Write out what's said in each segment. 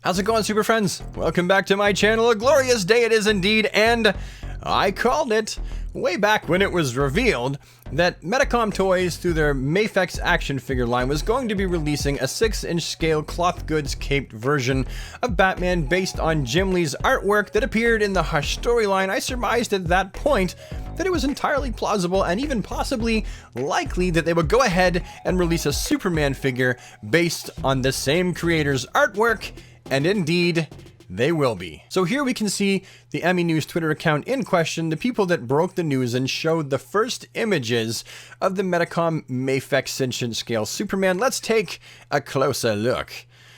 How's it going, super friends? Welcome back to my channel. A glorious day it is indeed, and I called it way back when it was revealed that Medicom Toys, through their Mafex action figure line, was going to be releasing a 6-inch scale cloth goods caped version of Batman based on Jim Lee's artwork that appeared in the Hush storyline. I surmised at that point that it was entirely plausible and even possibly likely that they would go ahead and release a Superman figure based on the same creator's artwork, and indeed, they will be. So here we can see the Emmy News Twitter account in question, the people that broke the news and showed the first images of the Medicom Mafex 6-inch scale Superman. Let's take a closer look.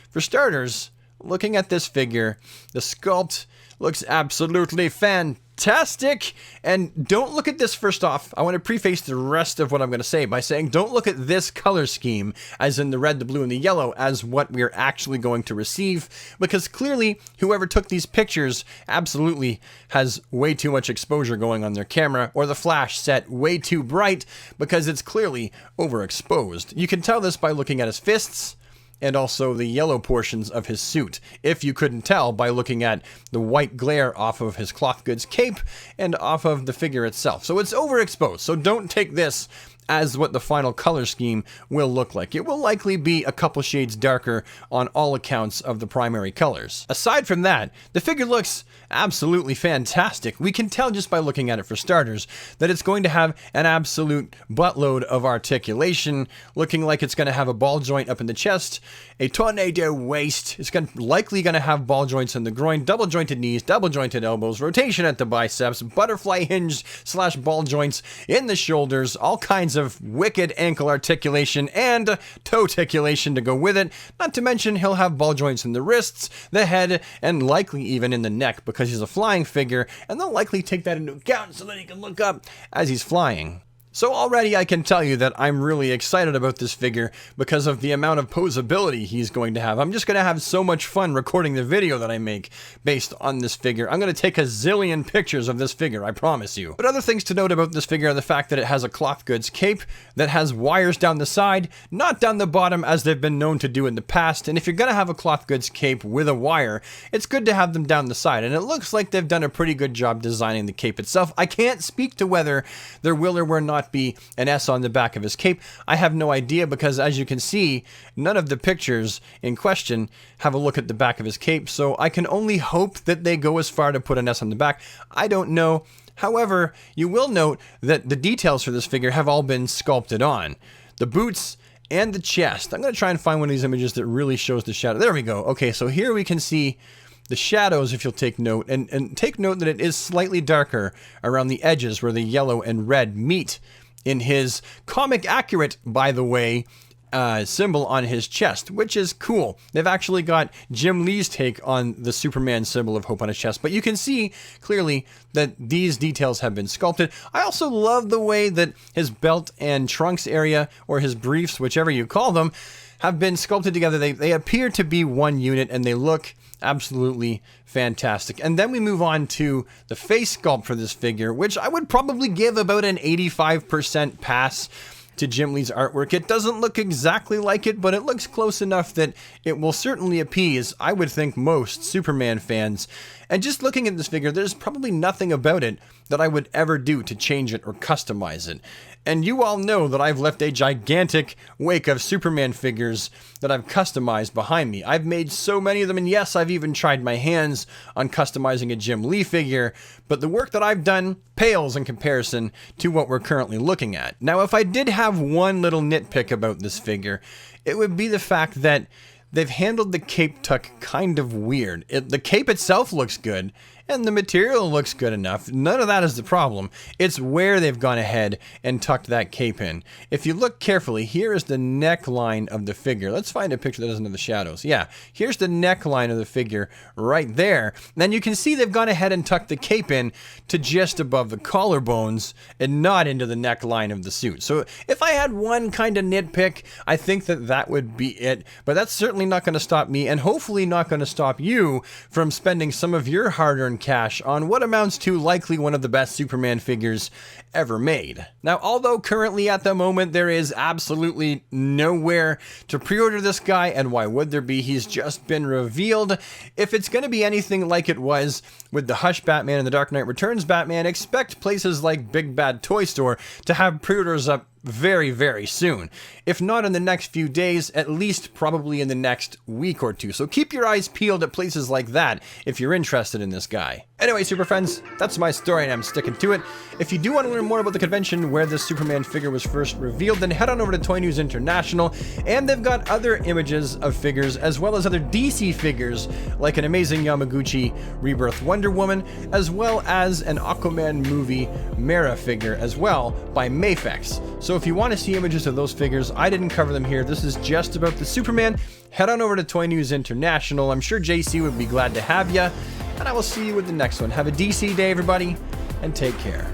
For starters, looking at this figure, the sculpt looks absolutely fantastic. And don't look at this first off. I want to preface the rest of what I'm going to say by saying don't look at this color scheme, as in the red, the blue, and the yellow, as what we're actually going to receive, because clearly whoever took these pictures absolutely has way too much exposure going on their camera, or the flash set way too bright because it's clearly overexposed. You can tell this by looking at his fists and also the yellow portions of his suit, if you couldn't tell by looking at the white glare off of his cloth goods cape and off of the figure itself. So it's overexposed, so don't take this as what the final color scheme will look like. It will likely be a couple shades darker on all accounts of the primary colors. Aside from that, the figure looks absolutely fantastic. We can tell just by looking at it, for starters, that it's going to have an absolute buttload of articulation, looking like it's going to have a ball joint up in the chest, a tornado waist. It's likely going to have ball joints in the groin, double jointed knees, double jointed elbows, rotation at the biceps, butterfly hinge / ball joints in the shoulders, all kinds of wicked ankle articulation and toe articulation to go with it. Not to mention he'll have ball joints in the wrists, the head, and likely even in the neck, because he's a flying figure, and they'll likely take that into account so that he can look up as he's flying. So already I can tell you that I'm really excited about this figure because of the amount of posability he's going to have. I'm just going to have so much fun recording the video that I make based on this figure. I'm going to take a zillion pictures of this figure, I promise you. But other things to note about this figure are the fact that it has a cloth goods cape that has wires down the side, not down the bottom as they've been known to do in the past. And if you're going to have a cloth goods cape with a wire, it's good to have them down the side. And it looks like they've done a pretty good job designing the cape itself. I can't speak to whether there will or will not be an S on the back of his cape. I have no idea, because as you can see, none of the pictures in question have a look at the back of his cape, so I can only hope that they go as far to put an S on the back. I don't know. However, you will note that the details for this figure have all been sculpted on. The boots and the chest. I'm going to try and find one of these images that really shows the shadow. There we go. Okay, so here we can see the shadows, if you'll take note, and take note that it is slightly darker around the edges where the yellow and red meet in his comic accurate, by the way, symbol on his chest, which is cool. They've actually got Jim Lee's take on the Superman symbol of hope on his chest, but you can see clearly that these details have been sculpted. I also love the way that his belt and trunks area, or his briefs, whichever you call them, have been sculpted together. They appear to be one unit, and they look absolutely fantastic. And then we move on to the face sculpt for this figure, which I would probably give about an 85% pass to Jim Lee's artwork. It doesn't look exactly like it, but it looks close enough that it will certainly appease, I would think, most Superman fans. And just looking at this figure, there's probably nothing about it that I would ever do to change it or customize it. And you all know that I've left a gigantic wake of Superman figures that I've customized behind me. I've made so many of them, and yes, I've even tried my hands on customizing a Jim Lee figure, but the work that I've done pales in comparison to what we're currently looking at. Now, if I did have one little nitpick about this figure, it would be the fact that they've handled the cape tuck kind of weird. The cape itself looks good, and the material looks good enough. None of that is the problem. It's where they've gone ahead and tucked that cape in. If you look carefully, here is the neckline of the figure. Let's find a picture that doesn't have the shadows. Yeah, here's the neckline of the figure right there. Then you can see they've gone ahead and tucked the cape in to just above the collarbones and not into the neckline of the suit. So if I had one kind of nitpick, I think that that would be it. But that's certainly not going to stop me, and hopefully not going to stop you from spending some of your hard-earned cash on what amounts to likely one of the best Superman figures ever made. Now, although currently at the moment there is absolutely nowhere to pre-order this guy, and why would there be? He's just been revealed. If it's going to be anything like it was with the Hush Batman and the Dark Knight Returns Batman, expect places like Big Bad Toy Store to have pre-orders up very, very soon. If not in the next few days, at least probably in the next week or two. So keep your eyes peeled at places like that if you're interested in this guy. Anyway, super friends, that's my story and I'm sticking to it. If you do want to learn more about the convention where this Superman figure was first revealed, then head on over to Toy News International, and they've got other images of figures as well as other DC figures like an amazing Yamaguchi Rebirth Wonder Woman, as well as an Aquaman movie Mera figure as well by Mafex. So if you want to see images of those figures, I didn't cover them here. This is just about the Superman. Head on over to Toy News International. I'm sure JC would be glad to have you. And I will see you with the next one. Have a DC day, everybody, and take care.